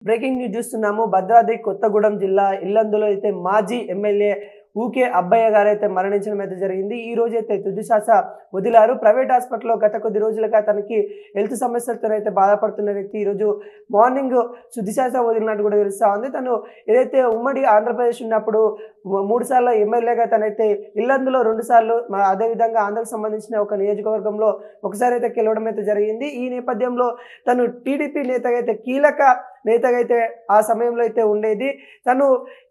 Breaking news చూస్తున్నాము. భద్రాద్రి కొత్తగూడెం జిల్లా ఇల్లందులో అయితే మాజీ ఎమ్మెల్యే ఊకే అబ్బయ్య గారైతే మరణించడం అయితే జరిగింది. ఈ రోజు అయితే తుది శ్వాస వదిలారు. ప్రైవేట్ హాస్పిటల్లో గత కొద్ది రోజులుగా తనకి హెల్త్ సమస్యలతో అయితే బాధపడుతున్న వ్యక్తి ఈరోజు మార్నింగ్ తుది శ్వాస వదిలినట్టు కూడా తెలుస్తా ఉంది. తను ఏదైతే ఉమ్మడి ఆంధ్రప్రదేశ్ ఉన్నప్పుడు 3 సార్లు ఎమ్మెల్యేగా తనైతే ఇల్లందులో 2 సార్లు అదేవిధంగా ఆంధ్రకు సంబంధించిన ఒక నియోజకవర్గంలో ఒకసారి అయితే గెలవడం అయితే జరిగింది. ఈ నేపథ్యంలో తను టీడీపీ నేతగా అయితే కీలక నేతగా అయితే ఆ సమయంలో అయితే ఉండేది. తను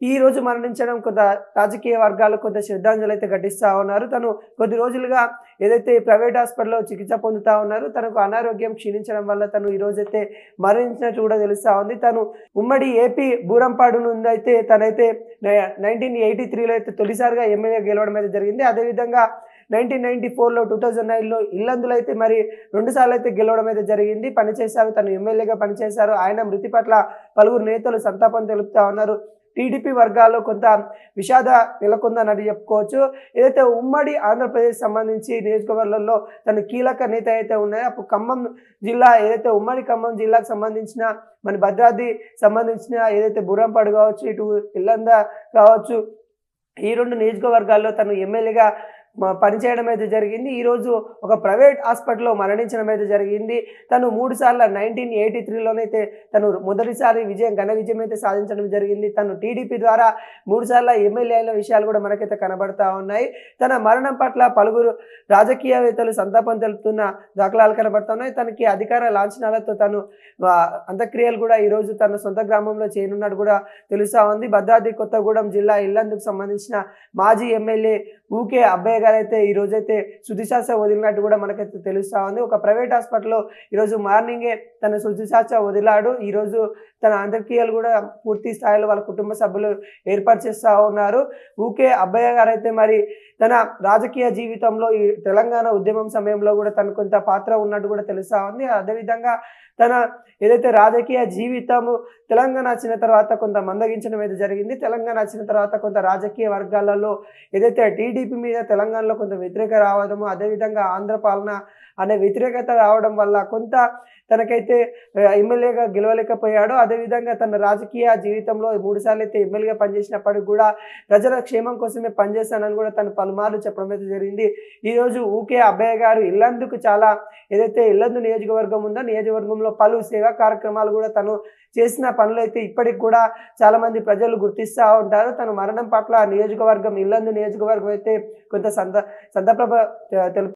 ఈ రోజు మరణించడం కొంత రాజకీయ వర్గాలు కొంత శ్రద్ధాంజలి అయితే ఘటిస్తూ ఉన్నారు. తను కొద్ది రోజులుగా ఏదైతే ప్రైవేట్ హాస్పిటల్లో చికిత్స పొందుతూ ఉన్నారు. తనకు అనారోగ్యం క్షీణించడం వల్ల తను ఈ రోజైతే మరణించినట్టు కూడా తెలుస్తూ ఉంది. తను ఉమ్మడి ఏపీ బూరంపాడు నుండి అయితే తనైతే 1983లో అయితే తొలిసారిగా ఎమ్మెల్యే గెలవడం అయితే జరిగింది. అదేవిధంగా 1994లో 2009లో ఇల్లందులో అయితే మరి 2 సార్లు అయితే గెలవడం అయితే జరిగింది. పనిచేశారు, తను ఎమ్మెల్యేగా పనిచేశారు. ఆయన మృతి పట్ల పలువురు నేతలు సంతాపం తెలుపుతా ఉన్నారు. టీడీపీ వర్గాల్లో కొంత విషాద నెలకొందని చెప్పుకోవచ్చు. ఏదైతే ఉమ్మడి ఆంధ్రప్రదేశ్ సంబంధించి నియోజకవర్గాల్లో తను కీలక నేత అయితే ఉన్నాయో అప్పుడు ఖమ్మం జిల్లా ఏదైతే ఉమ్మడి ఖమ్మం జిల్లాకు సంబంధించిన మన భద్రాద్రి సంబంధించిన ఏదైతే బూరంపాడు కావచ్చు, ఇటు ఇల్లంద కావచ్చు, ఈ 2 నియోజకవర్గాల్లో తను ఎమ్మెల్యేగా పనిచేయడం అయితే జరిగింది. ఈరోజు ఒక ప్రైవేట్ హాస్పిటల్లో మరణించడం అయితే జరిగింది. తను 3 సార్లు 1983లోనైతే తను మొదటిసారి ఘన విజయం అయితే సాధించడం జరిగింది. తను టీడీపీ ద్వారా 3 సార్లు ఎమ్మెల్యే అయిన విషయాలు కూడా మనకైతే కనబడతా ఉన్నాయి. తన మరణం పట్ల పలువురు రాజకీయవేత్తలు సంతాపం తెలుపుతున్న దాఖలాలు కనబడుతున్నాయి. తనకి అధికార లాంఛనాలతో తను అంత్యక్రియలు కూడా ఈరోజు తన సొంత గ్రామంలో చేయనున్నట్టు కూడా తెలుస్తూ ఉంది. భద్రాద్రి కొత్తగూడెం జిల్లా ఇల్లందుకు సంబంధించిన మాజీ ఎమ్మెల్యే ఊకే అబ్బయ్య గారైతే ఈ రోజైతే తుదిశ్వాస వదిలినట్టు కూడా మనకైతే తెలుస్తూ ఉంది. ఒక ప్రైవేట్ హాస్పిటల్లో ఈరోజు మార్నింగే తన తుదిశ్వాస వదిలాడు. ఈరోజు తన అంత్యక్రియలు కూడా పూర్తి స్థాయిలో వాళ్ళ కుటుంబ సభ్యులు ఏర్పాటు చేస్తూ ఉన్నారు. ఊకే అబ్బయ్య గారైతే మరి తన రాజకీయ జీవితంలో ఈ తెలంగాణ ఉద్యమం సమయంలో కూడా తను కొంత పాత్ర ఉన్నట్టు కూడా తెలుస్తూ ఉంది. అదేవిధంగా తన ఏదైతే రాజకీయ జీవితము తెలంగాణ వచ్చిన తర్వాత కొంత మందగించడం అయితే జరిగింది. తెలంగాణ వచ్చిన తర్వాత కొంత రాజకీయ వర్గాలలో ఏదైతే టీడీపీ మీద తెలంగాణలో కొంత వ్యతిరేక రావడము, అదేవిధంగా ఆంధ్ర పాలన అనే వ్యతిరేకత రావడం వల్ల కొంత తనకైతే ఎమ్మెల్యేగా గెలవలేకపోయాడు. అదేవిధంగా తన రాజకీయ జీవితంలో 3 సార్లు అయితే ఎమ్మెల్యేగా పనిచేసినప్పటికీ కూడా ప్రజల క్షేమం కోసమే పనిచేస్తానని కూడా తను పలుమార్లు చెప్పడం అయితే జరిగింది. ఈరోజు ఊకే అబ్బయ్య గారు ఇల్లందుకు చాలా ఏదైతే ఇల్లందు నియోజకవర్గం ఉందో నియోజకవర్గంలో పలు సేవా కార్యక్రమాలు కూడా తను చేసిన పనులు అయితే ఇప్పటికి కూడా చాలా మంది ప్రజలు గుర్తిస్తూ ఉంటారు. తన మరణం పట్ల నియోజకవర్గం ఇల్లందు నియోజకవర్గం అయితే కొంత సంతాప తెలుపు